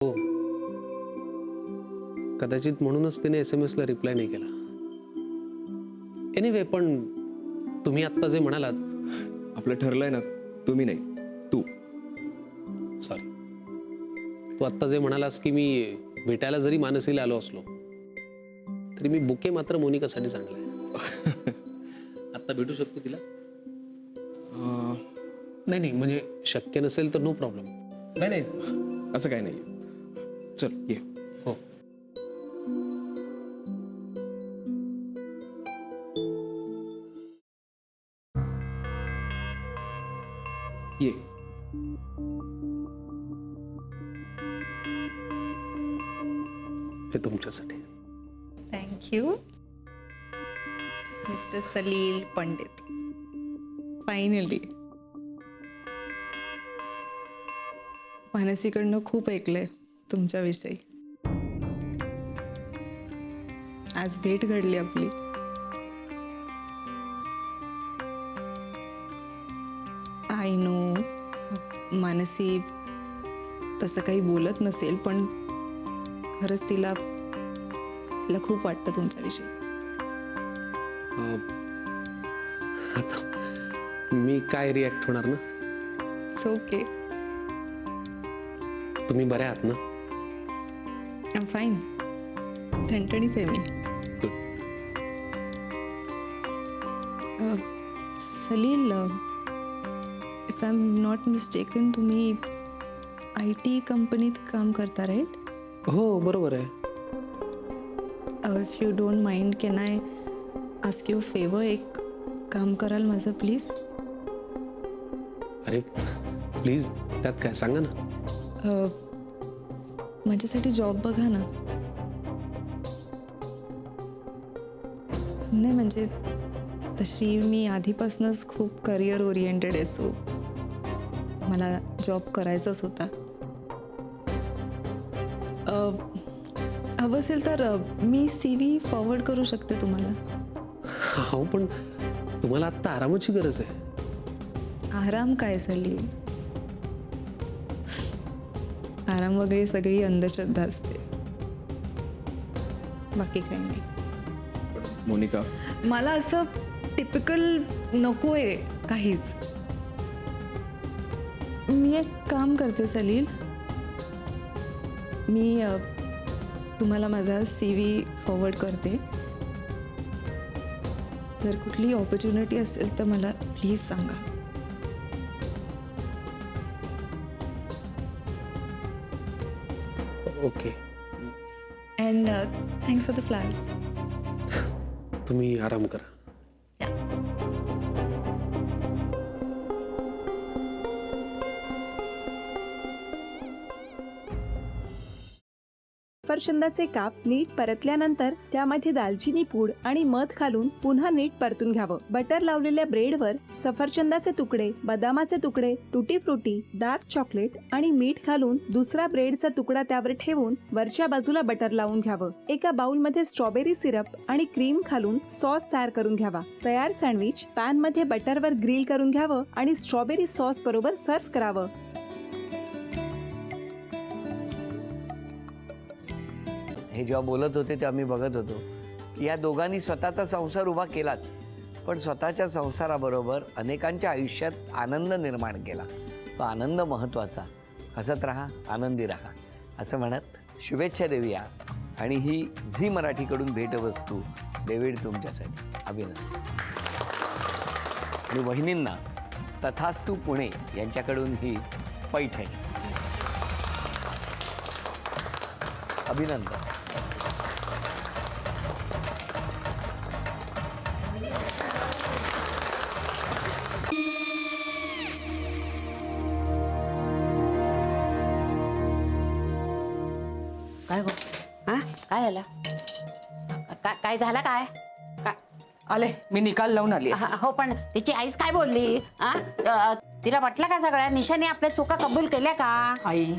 हो, कदाचित म्हणूनच तिने SMS ला रिप्लाय नाही केला. एनिवे, पण तुम्ही आत्ता जे म्हणालात, आपलं ठरलंय ना, तुम्ही नाही तू. सॉरी, तू आत्ता जे म्हणालास की मी भेटायला जरी मानसीला आलो असलो तरी मी बुके मात्र मोनिकासाठी सांगलाय. आत्ता भेटू शकतो तिला? नाही नाही, म्हणजे शक्य नसेल तर नो प्रॉब्लेम. नाही नाही, असं काही नाही. चल ये. हो. ये. ते तुमच्यासाठी. Thank you mister Salil Pandit. Finally मानसीकडनं खूप ऐकलंय तुमच्याविषयी. आज भेट घडली आपली. आय नो मानसी तसं काही बोलत नसेल, पण खरंच तिला खूप वाटतं तुमच्याविषयी. आता मी काय रिॲक्ट होणार ना? It's okay. तुम्ही बऱ्या आहात ना? I am fine. ठणठणीत आहे मी. Salil, if I am not mistaken, तुम्ही IT कंपनीत काम करता, राईट? हो, बरोबर आहे. If you don't mind, can I ask you favour? एक काम कराल माझं प्लीज? अरे प्लीज, त्यात काय, सांगा ना. माझ्यासाठी जॉब बघा ना. नाही म्हणजे तशी मी आधीपासूनच खूप करिअर ओरिएंटेड आहे, सो मला जॉब करायचाच होता. हवं असेल तर मी CV फॉरवर्ड करू शकते तुम्हाला. हो, पण तुम्हाला आत्ता आरामाची गरज आहे. आराम काय सलील? आराम वगैरे सगळी अंधश्रद्धा असते, बाकी काही नाही. मोनिका, मला असं टिपिकल नको आहे काहीच. मी एक काम करते सलील, मी तुम्हाला माझा CV फॉरवर्ड करते. जर कुठली ऑपॉर्च्युनिटी असेल तर मला प्लीज सांगा. Okay. And thanks for the flowers. तुम्ही आराम करा. सफरचंदाचे काप नीट परतल्यानंतर त्यामध्ये दालचिनी पूड आणि मध घालून पुन्हा नीट परतून घ्यावं. बटर लावलेल्या ब्रेडवर सफरचंदाचे तुकडे, बदामाचे तुकडे, टुटी फ्रुटी, डार्क चॉकलेट आणि मीठ घालून दुसरा ब्रेडचा तुकडा त्यावर ठेवून वरच्या बाजूला बटर लावून घ्यावं. एका बाउलमध्ये स्ट्रॉबेरी सिरप आणि क्रीम घालून सॉस तयार करून घ्यावा. तयार सँडविच पॅन मध्ये बटरवर ग्रिल करून घ्यावं आणि स्ट्रॉबेरी सॉस बरोबर सर्व्ह करावं. हे जेव्हा बोलत होते तेव्हा मी बघत होतो की या दोघांनी स्वतःचा संसार उभा केलाच, पण स्वतःच्या संसाराबरोबर अनेकांच्या आयुष्यात आनंद निर्माण केला. तो आनंद महत्त्वाचा. हसत राहा, आनंदी राहा असं म्हणत शुभेच्छा देऊया. आणि ही झी मराठीकडून भेटवस्तू डेव्हिड तुमच्यासाठी. अभिनंदन. आणि वहिनींना तथास्तू पुणे यांच्याकडून ही पैठणी. अभिनंदन. काय गो? हा काय झालं? काय झालं? काय काय आले, मी निकाल लावून आली. हो, पण तिची आईच काय बोलली? तिला वाटलं का सगळ्या निशाने आपल्या चुका कबूल केल्या का? आई,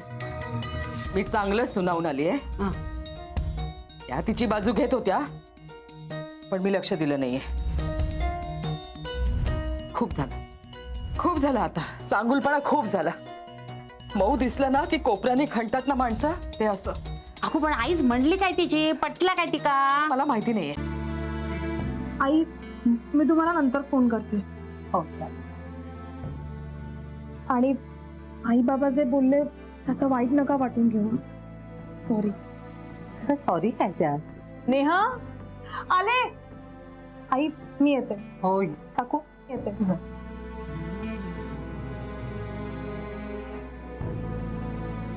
मी चांगलंच सुनावून आली आहे. त्या तिची बाजू घेत होत्या, पण मी लक्ष दिलं नाहीये. खूप झालं आता. चांगुलपणा खूप झाला. मऊ दिसलं ना की कोपऱ्याने खणतात ना माणसं, ते असं. अगो पण आईच म्हणली काय तिची, पटला काय तिका? मला माहिती नाहीये. आई मी तुम्हाला नंतर फोन करते. हो, आणि आई बाबा जे बोलले त्याचं वाईट नका वाटून घेऊ. सॉरी. सॉरी काय त्या? नेहा आले. आई मी येते. होय. काकू येते.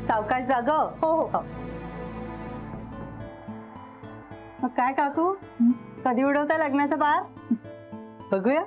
सावकाश जाग. हो हो. मग काय काकू, कधी उडवता लग्नाचा बार? बघूया.